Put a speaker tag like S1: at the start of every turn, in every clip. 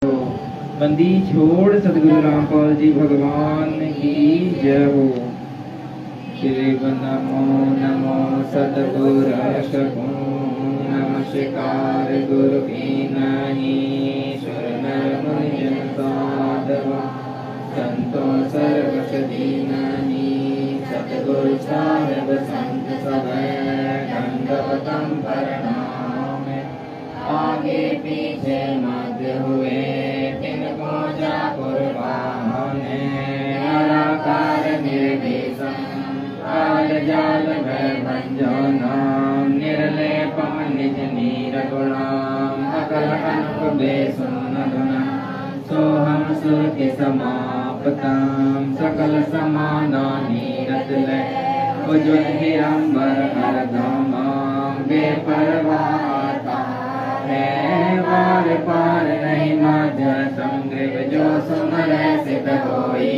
S1: बंदी छोड़ सतगुरु रामपाल जी भगवान की जय हो। शिव नमो नमो सतगुर शकूं नमस्कार गुरु की नहीं सुर नर मुनि जन साधव संतो सर्वस दीनहि सतगुरु साहिब संत सभै दंडवतम प्रणाम। आगे पीछे मध्य हुए तिनको जा कुर्बान निराकार निर्देशम काल जाल भय भंजनाम निर्लेपम निज नीर गुणाम अकल अनक बेसुन गुना सोहम सुरति समापताम सकल समाना नीरत ले उज्ज्वल हिरंबर हर धामाम बेपरवाह वार पार नहीं माझा संग्रह जो सुमर सिद्ध होई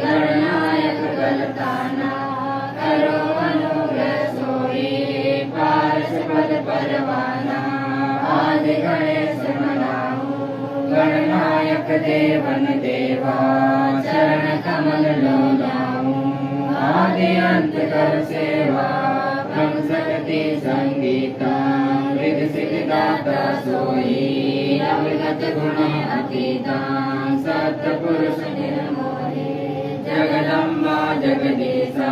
S1: गणनायक गलताना करो अनुग्रह सोई पारस पद परवाना आदि गणेश मनाऊं गणनायक देवन देवा चरण कमल लोलाऊं आदि अंत कर सेवा ब्रह्म शक्ति संगीता मृद सिद्धाता सोई अविगत गुण अतीता सत्पुरुष निर्मोही जगदम्बा जगदीशा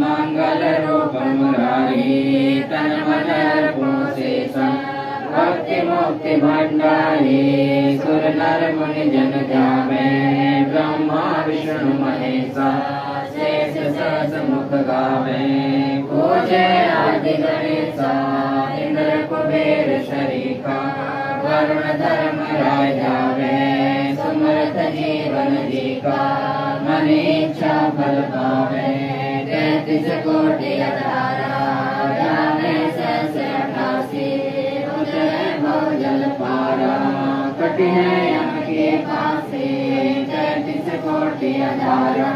S1: मंगल रूप मुरारी तन मन अर्पण शेषा भक्ति मुक्ति भंडारी सुर नर मुनि जन जावे ब्रह्मा विष्णु महेशा शेष सहस मुख गावे पूजे आदि गणेशा इंद्र कुबेर शरीफा वरुण धर्म राय जावे सुमरत जीवन जीका मन इच्छा फल पावे 33 कोटि अठारा जावे सहस 88 उतरे भवजल पारा कटि है यम के फांसी 33 कोटि अठारा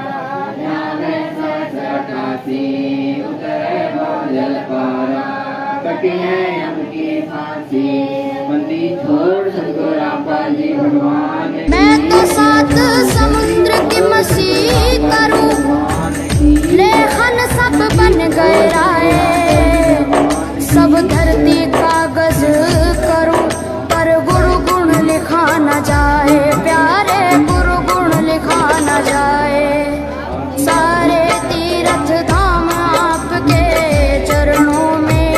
S1: जावे सहस 88 उतरे भवजल पारा कटि है यम की फांसी। बंदी छोड़ सतगुरु रामपाल जी भगवान।
S2: मैं तो 7 समुद्र की मछली करूं लेखन सब बन गए राय सब धरती कागज करूं पर गुरु गुण लिखा न जाए प्यारे गुरु गुण लिखा न जाए सारे तीर्थ धाम आपके चरणों में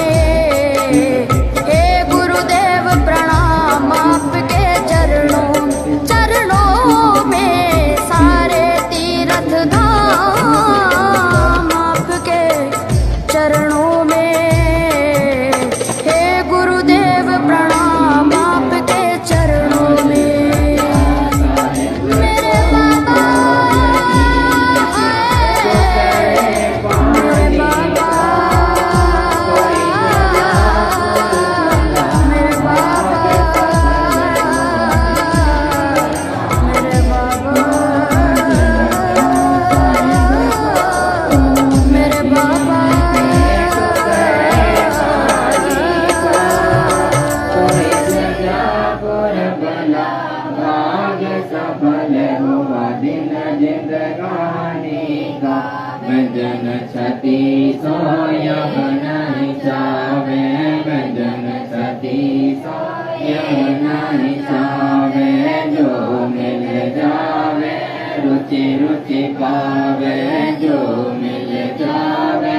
S2: हे गुरुदेव प्रणाम आपके चरणों में सारे तीर्थ धाम आपके चरणों में हे गुरुदेव प्रणाम आपके चरणों में मेरे बाबा
S1: छति सोय नहीं चावे भजन छति सोय नहीं चावे जो मिल जावे रुचि रुचि पावे जो मिल जावे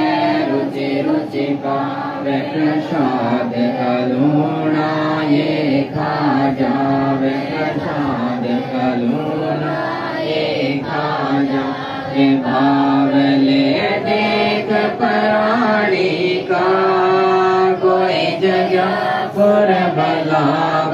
S1: रुचि रुचि पावे प्रसाद कलूणा ये खा जावे प्रसाद कलूणा ये खा जावे भाव ले देख प्राणी का कोई जगह पर भला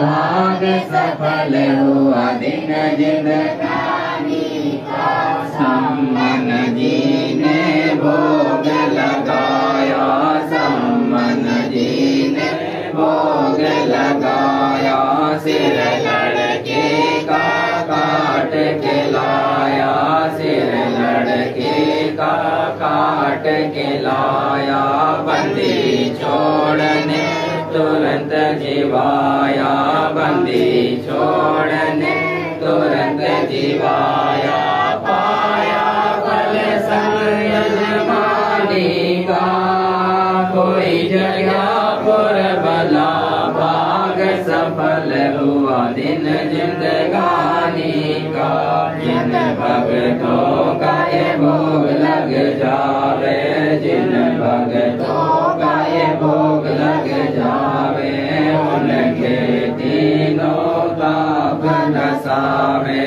S1: भाग सफल हुआ दिन जिंदगानी का सम्मन जी ने भोग लगाया सम्मन जी ने भोग लगाया सिर लड़के का काट के लाया सिर लड़के का काट के लाया बंदी छोड़ने तुरंत जीवाया बंदी छोड़ने जीवाया पाया फल संग यजमानी का। कोई जगह पुर भला भाग सफल हुआ दिन जिंदगानी का। जिन भक्तों का ये भोग लग जावे, जिन भक्तों का ये भोग लग जावे, उनके तीनों ताप नसावे,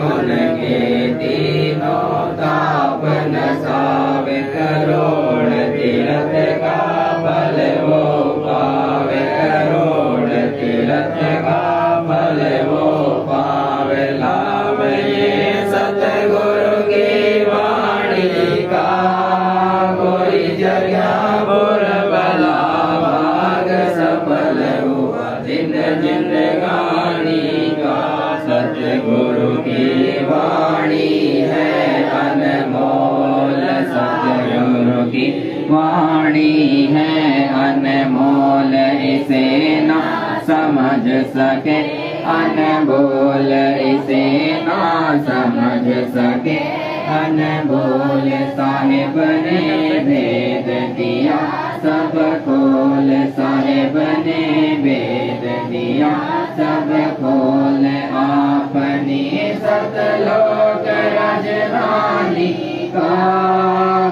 S1: उनके तीनों ताप नसावे। करोड़ तीर्थ का फल वो पावे, करोड़ तीर्थ का फल वो पावे। लाभ ये सतगुरु की वाणी का। कोई जगह पुर भला भाग सफल हुआ दिन जिंदगानी का। सतगुरु की वाणी है अनमोल, सतगुरु की वाणी है अनमोल। इसे ना समझ सके अनमोल, इसे ना समझ सके अनमोल। साहिब ने भेद दिया सब खोल, साहिब ने भेद दिया सब खोल। आपने सतलोक राजधानी का।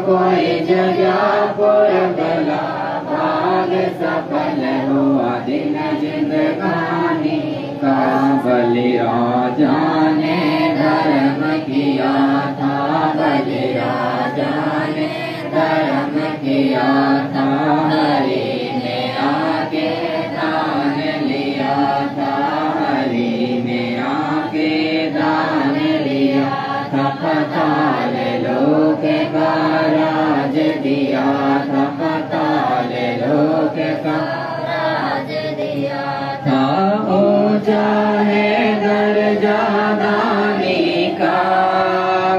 S1: कोई जगह पुर भला भाग सफल हुआ दिन जिंदगानी का। बलि राजा ने धर्म किया था, बलि राजा ने धर्म किया था। हरि ने आके दान लिया था, हरि ने आके दान लिया था। पाताल लोक का राज दिया था, पाताल लोक का राज दिया था। ऊंचा है दर्जा दानी का।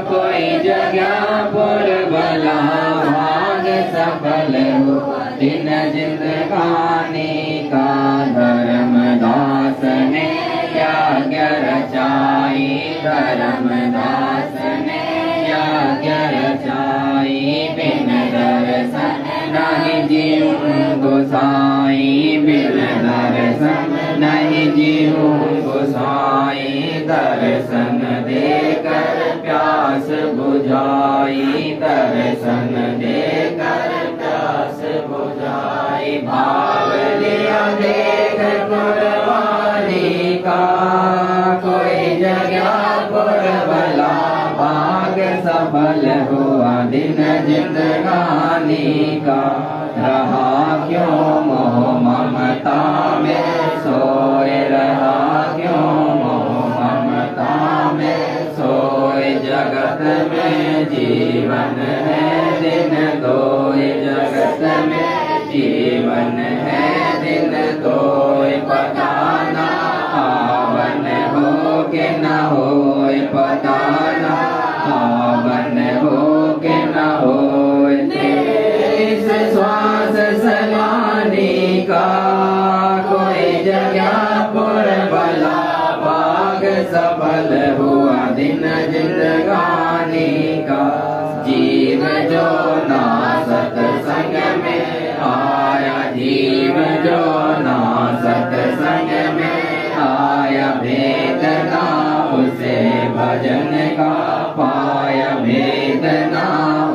S1: कोई जगह पुर भला भाग सफल हुआ दिन जिंदगानी का। धर्मदास ने यज्ञ रचाई, धर्मदास ने यज्ञ रचाई। बिन दर्शन नहीं जीव गोसाई, बिन दर्शन नहीं जीव गोसाई। दर्शन देकर प्यास बुझाई, दर्शन देकर प्यास बुझाई। भाव लिया देख कुर्बानी का। कोई जगह पुर भला भाग सफल हुआ दिन जिंदगानी का। रहा क्यों मोह ममता में सोए, रहा क्यों मोह ममता में सोए। जगत में जीवन है दिन दोए, जगत में जीवन है दिन दोए। पता ना आवन हो के न होए, पता ना आवन हो के न होए। इस श्वास सलानी का। कोई जगह पुर भला भाग सफल हुआ दिन जिंदगानी का। जीव जो ना सत्संग में आया, जीव जो ना सत्संग में आया। भेद ना उसे भजन का पाया, भेद ना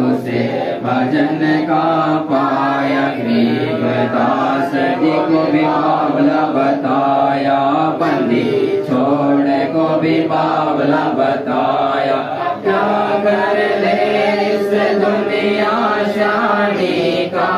S1: उसे भजन का पाया। गरीबदास जी को भी बावला बताया, बंदी छोड़ को भी बावला बताया। क्या कर ले इस दुनिया शानी का।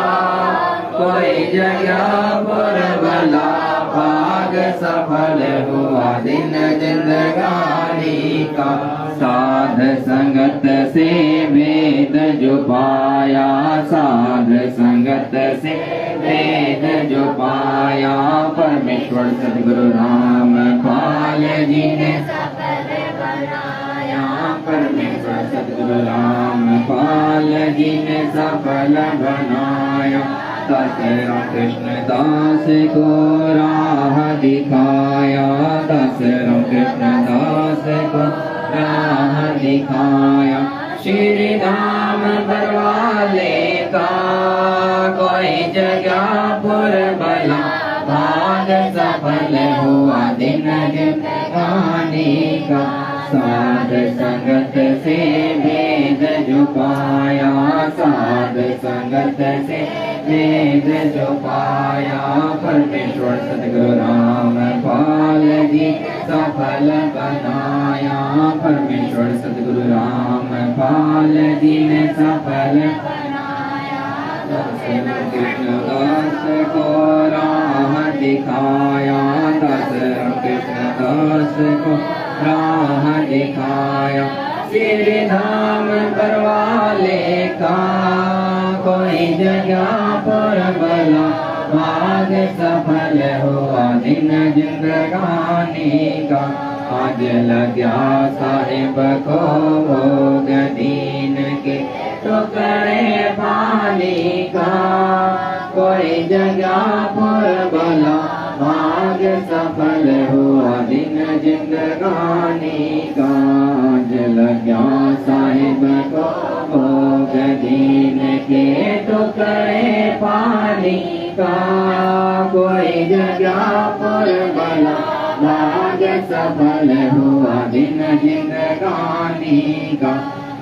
S1: कोई जगह पुर भला भाग सफल हुआ दिन जिंदगानी का। साध संगत से वेद जो पाया, साध संगत से वेद जो पाया। परमेश्वर सदगुरु राम पाल जी ने सफल बनाया, परमेश्वर सदगुरु राम पाल जी ने सफल बनाया। दास राम कृष्ण दास को राह दिखाया, दास राम कृष्ण दास को राह दिखाया श्री धाम बरवाले का कोई जगह पुर बला भाग सफल हुआ दिन जिंदगानी का साध संगत से भेद जो पाया साध संगत से भेद जो पाया परमेश्वर सतगुरु राम पाल जी सफल बनाया परमेश्वर सतगुरु राम पाल जी ने सफल कृष्णदास को राह दिखाया दास कृष्णदास को राह दिखाया श्री धाम बरवाले का कोई जगह पर बला भाग सफल हुआ दिन जिंदगानी का आज लग्या साहिब को भोग दीन के टुकड़े पानी का कोई जगह पर बला भाग सफल हुआ दिन जिंदगानी का जल गया साहिब को भोग दीन के टुकड़े पानी का कोई जगह पर बला भाग सफल हुआ दिन जिंदगानी का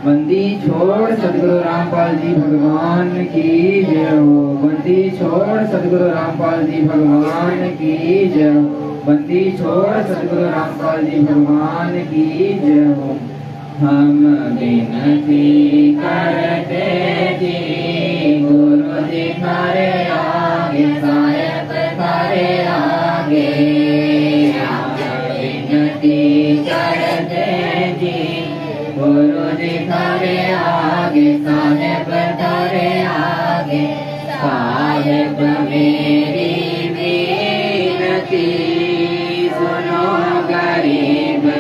S1: बंदी छोड़ सतगुरु रामपाल जी भगवान की जय हो बंदी छोड़ सतगुरु रामपाल जी भगवान की जय हो बंदी छोड़ सतगुरु रामपाल जी भगवान की जय हो हम विनती करते जी गुरु जी थारे आगे साहेब थारे आगे हम विनती करते जी गुरु जी थारे आगे साहेब थारे आगे साहेब मेरी विनती सुनो गरीब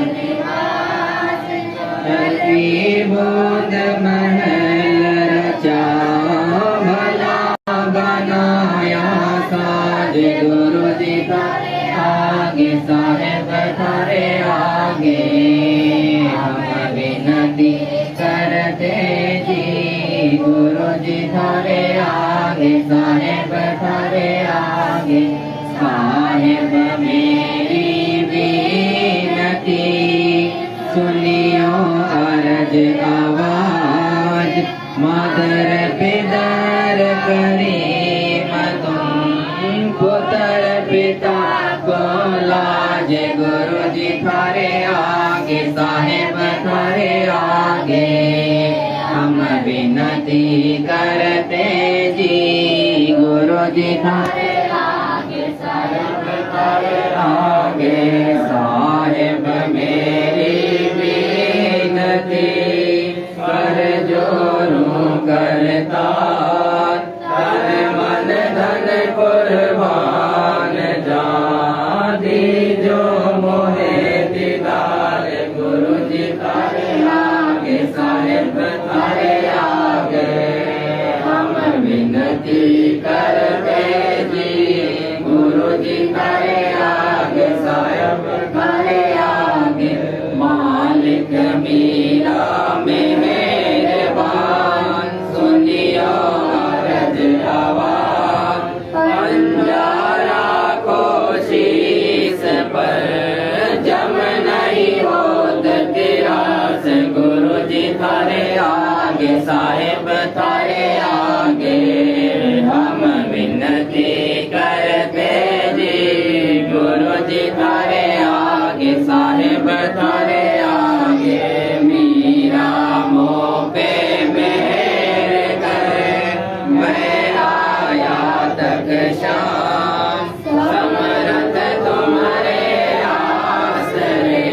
S1: बूंद महल रचा भला बनाया साज गुरु जी थारे आगे साहेब थारे आगे विनती करते जी गुरु जी थारे आगे साहेब थारे आगे साहेब मेरी विनती सुनियो अर्ज आवाज मादर पिदर करे तुम पुत्र पिता को लाज गुरु जी थारे आगे साहेब थारे आगे हम विनती करते जी गुरु जी थारे आगे साहेब थारे आगे साहेब मेरी विनती कर जोरू करता तन मन धन कुर्बान जा दीजो मोहे दीदार गुरु जी थारे आगे साहेब थारे आगे हम विनती करते जी गुरु जी थारे आगे साहेब थारे आगे मालिक मीरा मेहरबान सुनियो अर्ज आवाज पंजारा को शीस पर जम नहीं होत तिरास गुरु जी थारे आगे साहेब थारे आगे हम विनती करते जी गुरु जी थारे आगे साहेब थारे आगे मीरा मोह पे मेहर कर मेरा या तक शाम समरथ तुम्हारे आसरे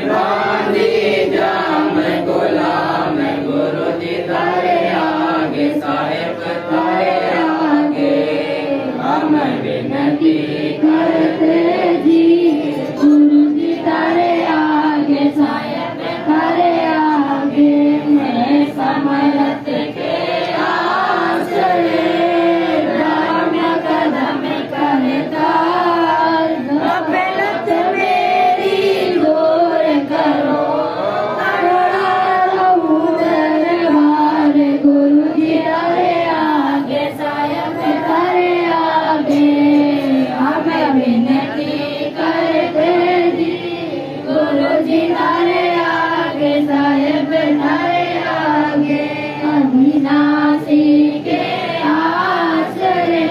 S1: बांधी जाम गुलाम गुरु जी थारे आगे साहेब थारे आगे हम विनती करते जी गुरु जी थारे आगे
S2: जी थारे आगे साहेब थारे आगे अविनाशी के आसरे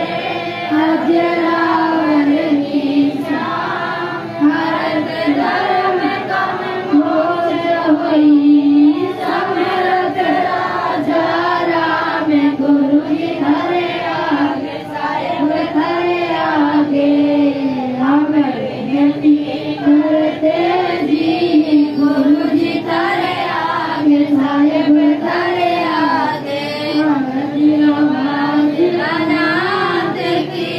S2: अजरावर नीचा भारत धर्म कम भोज हुई समरथ राजा राम गुरु जी थारे आगे साहेब थारे आगे हम विनती करते जी गुरु जी थारे आगे साहेब थारे आगे अनाथ की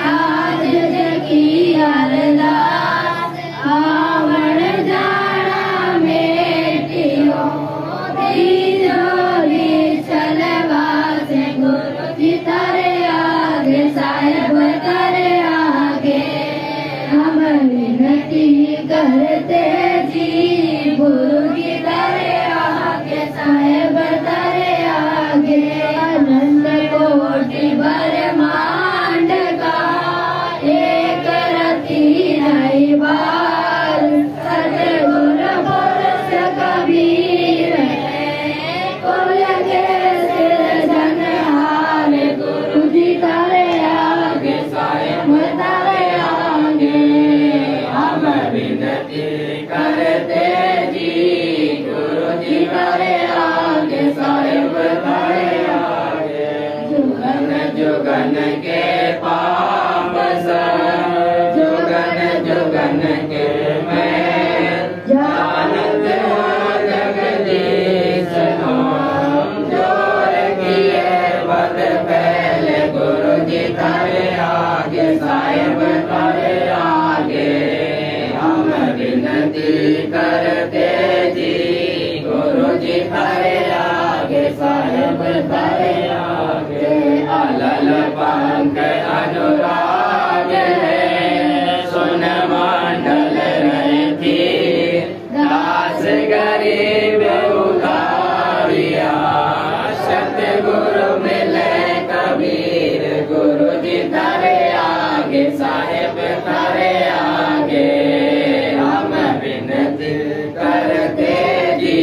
S2: आज की अरदास आवण जाना मेटियो दीजोरी चलवा से गुरु जी थारे आगे साहेब थारे आगे हम विनती करते जी गुरु जी थारे आगे साहेब थारे आगे अनंत कोटि ब्रह्मांड का एक रति नहीं बार सतगुरु पुरुष कबीर कुल के सिरजनहार गुरु जी थारे आगे साहेब थारे आगे हम विनती करते जी गुरु जी थारे आगे साहेब थारे आगे जुगन जुगन के पाप सब जुगन जुगन के मैं जानत जगदीश नाम जोर किए बद पहले गुरु जी थारे आगे साहेब थारे आगे हम विनती करते जी गुरु जी थारे आगे साहेब थारे आगे अलल पंख अनुराग है सुन मंडल रहती दास गरीब उधारिया सतगुरु मिले कबीर गुरु जी थारे आगे साहेब थारे आगे हम विनती करते जी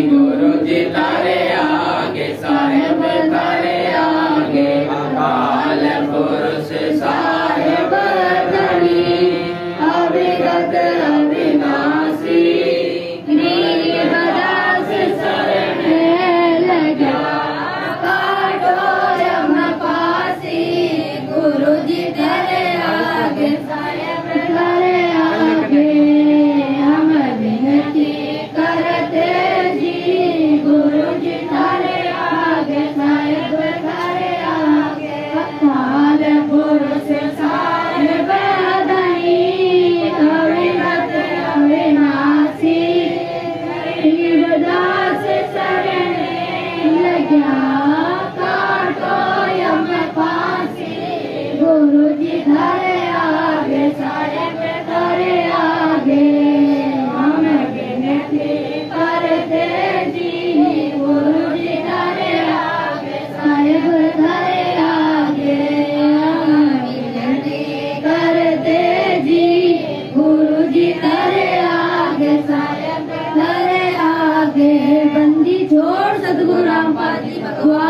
S2: गुरु जी थारे आगे साहेब थारे आगे अकाल पुरुष साहेब धनी अविगत अविनाशी गरीबदास शरण लगा काटो यम पासी गुरु जी थारे आगे साहेब थारे आगे हम विनती करते जी गुरु जी थारे आगे साहेब थारे आगे अकाल पुरुष साहेब धनी अविगत अविनाशी गरीबदास शरण लगा काटो यम पासी गुरु जी थारे आगे साहेब थारे आगे हम विनती करते जी गुरु जी थारे आगे साहेब थारे आगे हम विनती करते जी गुरु जी थारे आगे साहेब थारे आगे बंदी छोड़ सतगुरु रामपाल जी भगवान